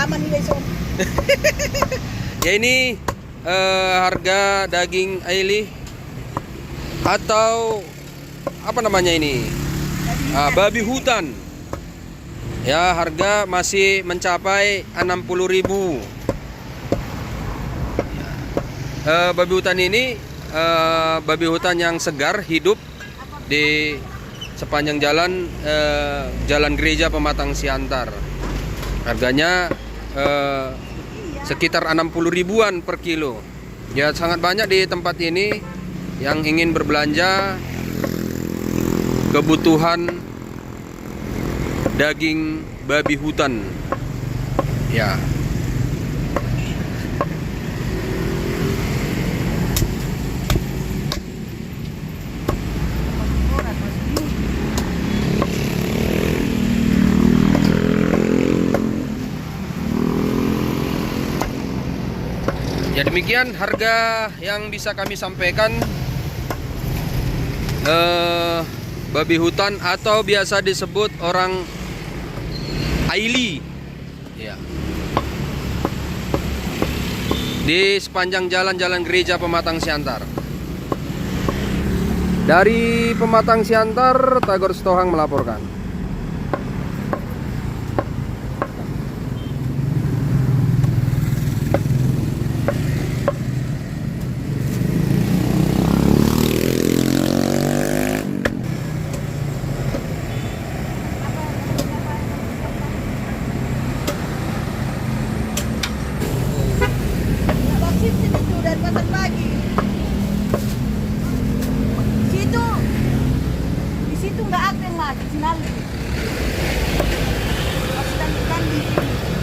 aman nih besok. Ya ini harga daging Aili atau apa namanya ini? Babi hutan. Ya, harga masih mencapai 60.000. Babi hutan ini babi hutan yang segar, hidup di sepanjang jalan Jalan Gereja Pematang Siantar. Harganya sekitar 60.000-an per kilo. Ya, sangat banyak di tempat ini yang ingin berbelanja kebutuhan daging babi hutan. Ya. Ya, demikian harga yang bisa kami sampaikan. Babi hutan atau biasa disebut orang Aili, ya, di sepanjang jalan Gereja Pematang Siantar. Dari Pematang Siantar, Tagor Setohang melaporkan. Dari pasar pagi. Di situ nggak ada yang masuk, Sinali. Pas tandi di sini.